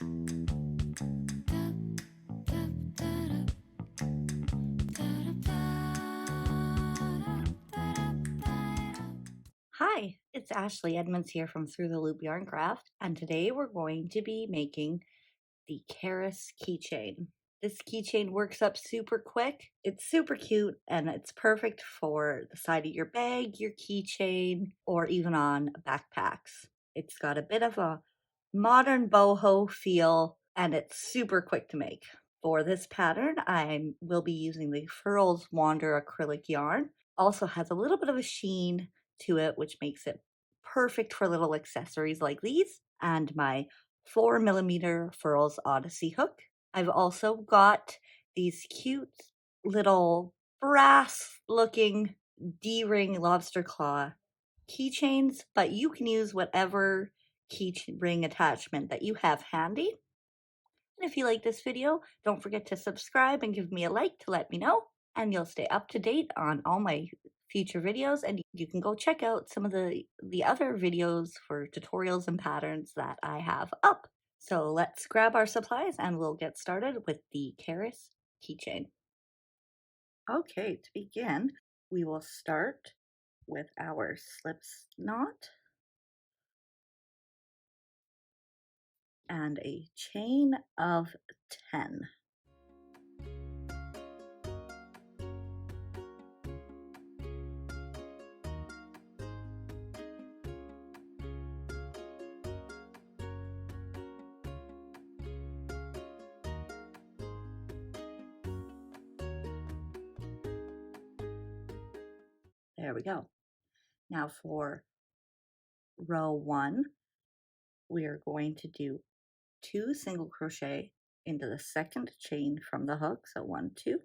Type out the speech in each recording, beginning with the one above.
Hi, it's Ashley Edmonds here from Through the Loop Yarn Craft, and today we're going to be making the Karis keychain. This keychain works up super quick. It's super cute and it's perfect for the side of your bag, your keychain, or even on backpacks. It's got a bit of a modern boho feel and it's super quick to make. For this pattern, I will be using the Furls Wander acrylic yarn. Also has a little bit of a sheen to it, which makes it perfect for little accessories like these, and my 4mm Furls Odyssey hook. I've also got these cute little brass looking D-ring lobster claw keychains, but you can use whatever key ring attachment that you have handy. And if you like this video, don't forget to subscribe and give me a like to let me know, and you'll stay up to date on all my future videos, and you can go check out some of the other videos for tutorials and patterns that I have up. So let's grab our supplies and we'll get started with the Karis keychain. Okay, to begin, we will start with our slip knot and a chain of 10. There we go. Now for row 1, we are going to do 2 single crochet into the second chain from the hook, so 1, 2.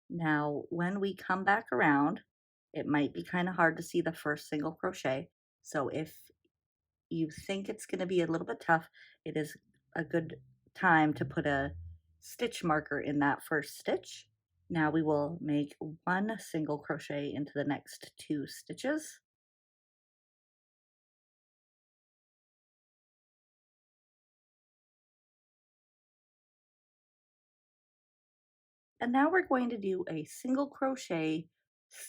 Now when we come back around, it might be kind of hard to see the first single crochet, so if you think it's going to be a little bit tough, it is a good time to put a stitch marker in that first stitch. Now we will make 1 single crochet into the next 2 stitches. And now we're going to do a single crochet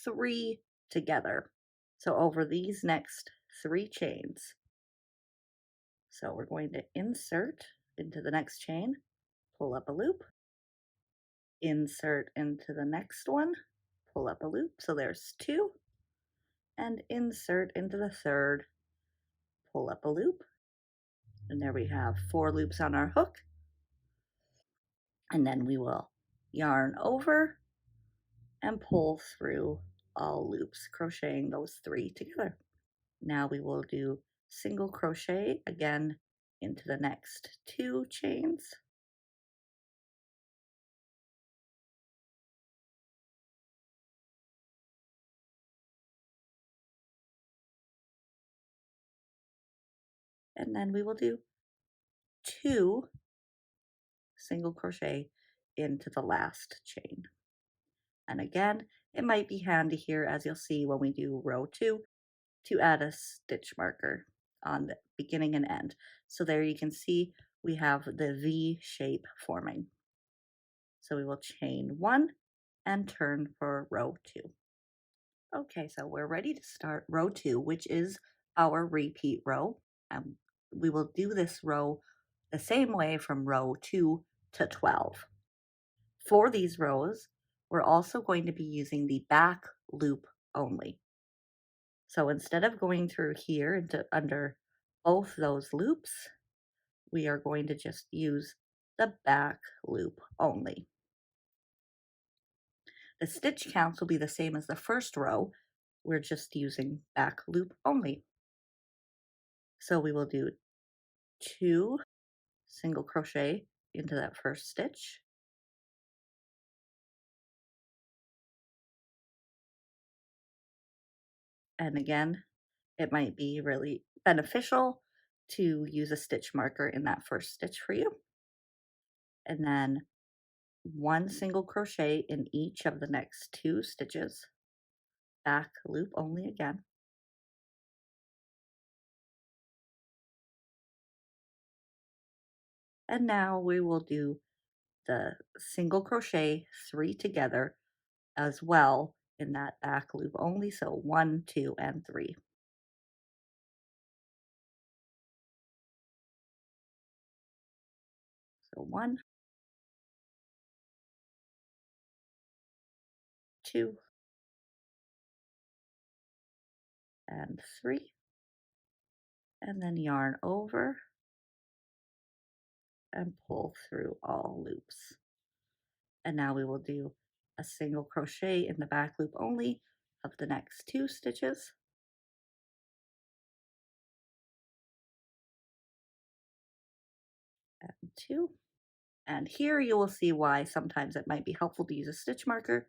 3 together. So over these next 3 chains. So we're going to insert into the next chain, pull up a loop, insert into the next one, pull up a loop. So there's 2, and insert into the third, pull up a loop. And there we have 4 loops on our hook. And then we will yarn over and pull through all loops, crocheting those 3 together. Now we will do single crochet again into the next 2 chains. And then we will do 2 single crochet into the last chain. And again, it might be handy here, as you'll see when we do row 2, to add a stitch marker on the beginning and end. So there you can see we have the V shape forming. So we will chain 1 and turn for row 2. Okay, so we're ready to start row 2, which is our repeat row. We will do this row the same way from row 2 to 12. For these rows, we're also going to be using the back loop only. So instead of going through here into under both those loops, we are going to just use the back loop only. The stitch counts will be the same as the first row. We're just using back loop only. So we will do 2 single crochet into that first stitch. And again, it might be really beneficial to use a stitch marker in that first stitch for you. And then one single crochet in each of the next two stitches, back loop only again, and now we will do the single crochet three together as well in that back loop only, so 1, 2, and 3. So 1, 2, and 3, and then yarn over and pull through all loops. And now we will do a single crochet in the back loop only of the next two stitches, and 2. And here you will see why sometimes it might be helpful to use a stitch marker.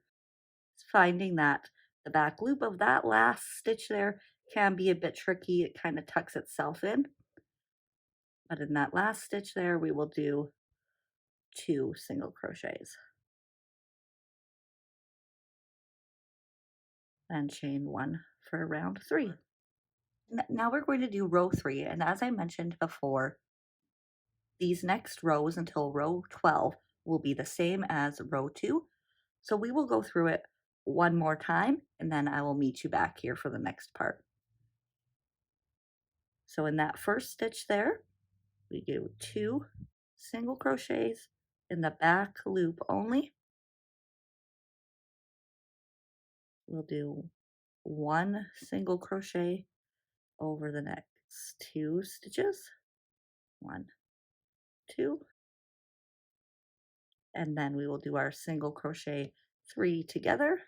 It's finding that the back loop of that last stitch there can be a bit tricky. It kind of tucks itself in. But in that last stitch there, we will do 2 single crochets and chain 1 for round 3. Now we're going to do row 3, and as I mentioned before, these next rows until row 12 will be the same as row 2. So we will go through it one more time, and then I will meet you back here for the next part. So in that first stitch there, we do 2 single crochets in the back loop only. We'll do 1 single crochet over the next 2 stitches. 1, 2, and then we will do our single crochet 3 together.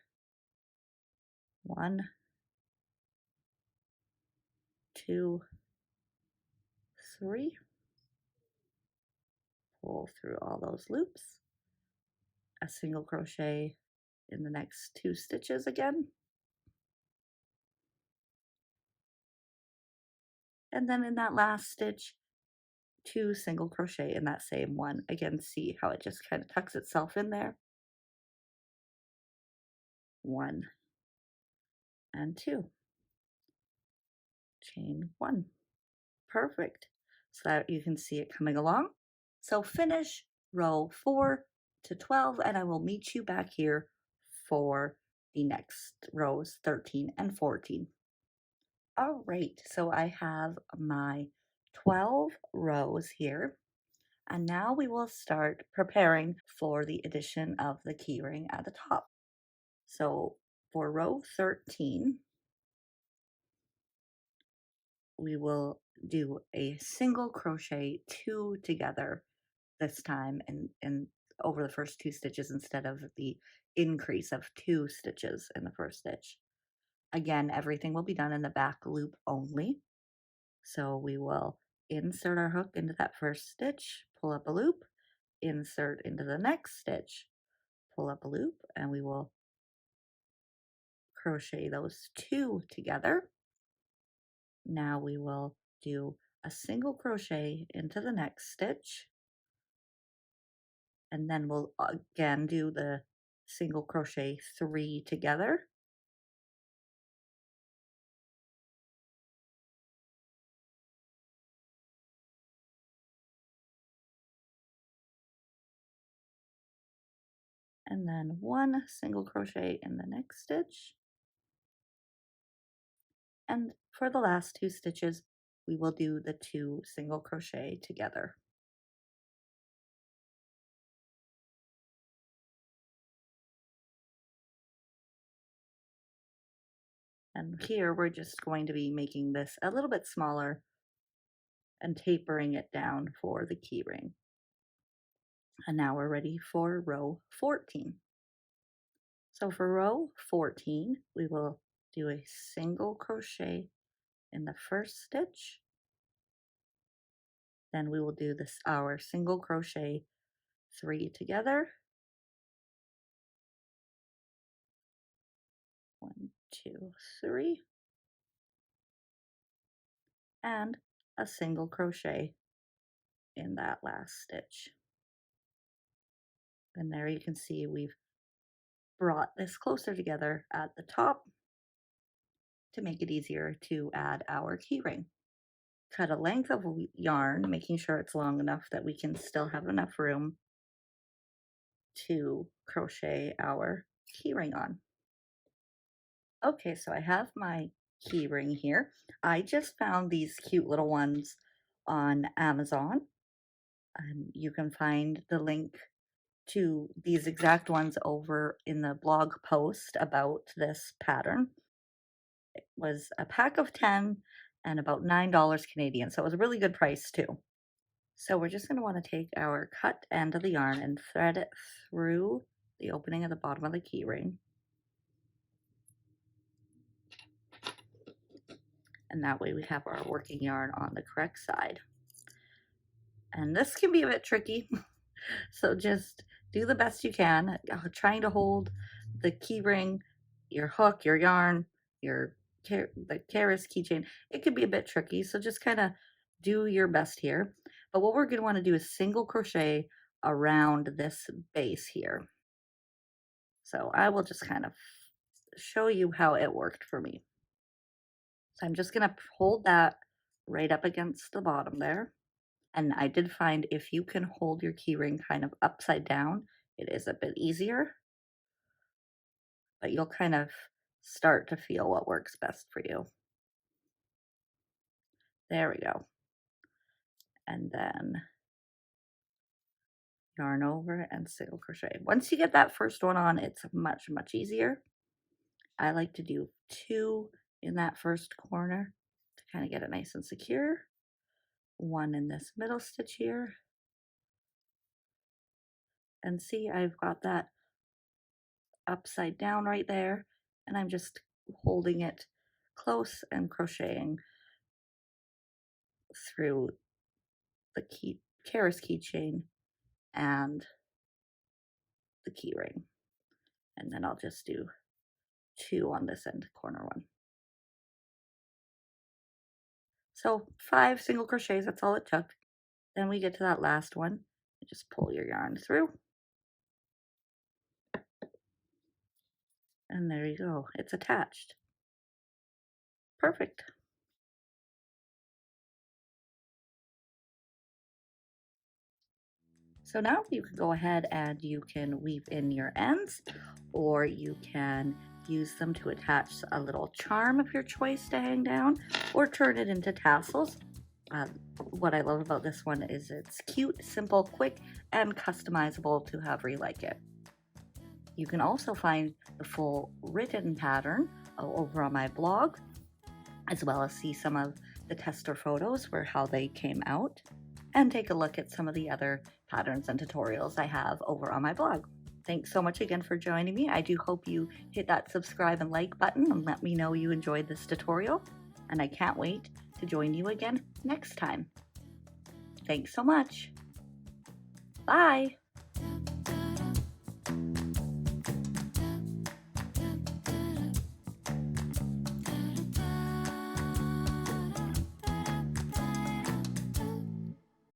1, 2, 3. Pull through all those loops. A single crochet in the next 2 stitches again. And then in that last stitch, 2 single crochet in that same one. Again, see how it just kind of tucks itself in there. 1 and 2. Chain 1. Perfect. So that you can see it coming along. So finish row 4 to 12, and I will meet you back here for the next rows 13 and 14. All right, so I have my 12 rows here, and now we will start preparing for the addition of the keyring at the top. So for row 13, we will do a single crochet 2 together this time and over the first 2 stitches instead of the increase of 2 stitches in the first stitch. Again, everything will be done in the back loop only. So we will insert our hook into that first stitch, pull up a loop, insert into the next stitch, pull up a loop, and we will crochet those 2 together. Now we will do a single crochet into the next stitch, and then we'll again do the single crochet 3 together. And then 1 single crochet in the next stitch. And for the last 2 stitches, we will do the 2 single crochet together. And here we're just going to be making this a little bit smaller and tapering it down for the key ring. And now we're ready for row 14. So for row 14, we will do a single crochet in the first stitch. Then we will do this our single crochet 3 together. 1, 2, 3. And a single crochet in that last stitch. And there you can see we've brought this closer together at the top to make it easier to add our keyring. Cut a length of yarn, making sure it's long enough that we can still have enough room to crochet our keyring on. Okay, so I have my keyring here. I just found these cute little ones on Amazon. You can find the link to these exact ones over in the blog post about this pattern. It was a pack of 10 and about $9 Canadian, so it was a really good price too. So we're just going to want to take our cut end of the yarn and thread it through the opening at the bottom of the keyring. And that way we have our working yarn on the correct side. And this can be a bit tricky, so just do the best you can, trying to hold the keyring, your hook, your yarn, the Karis keychain. It can be a bit tricky, so just kind of do your best here. But what we're going to want to do is single crochet around this base here. So I will just kind of show you how it worked for me. So I'm just going to hold that right up against the bottom there. And I did find if you can hold your keyring kind of upside down, it is a bit easier. But you'll kind of start to feel what works best for you. There we go. And then yarn over and single crochet. Once you get that first one on, it's much, much easier. I like to do 2 in that first corner to kind of get it nice and secure. 1 in this middle stitch here. And see, I've got that upside down right there, and I'm just holding it close and crocheting through the Karis keychain and the keyring. And then I'll just do 2 on this end corner one. So 5 single crochets, that's all it took. Then we get to that last one. You just pull your yarn through. And there you go, it's attached. Perfect. So now you can go ahead and you can weave in your ends, or you can use them to attach a little charm of your choice to hang down, or turn it into tassels. What I love about this one is it's cute, simple, quick, and customizable to however you like it. You can also find the full written pattern over on my blog, as well as see some of the tester photos for how they came out, and take a look at some of the other patterns and tutorials I have over on my blog. Thanks so much again for joining me. I do hope you hit that subscribe and like button and let me know you enjoyed this tutorial, and I can't wait to join you again next time. Thanks so much. Bye.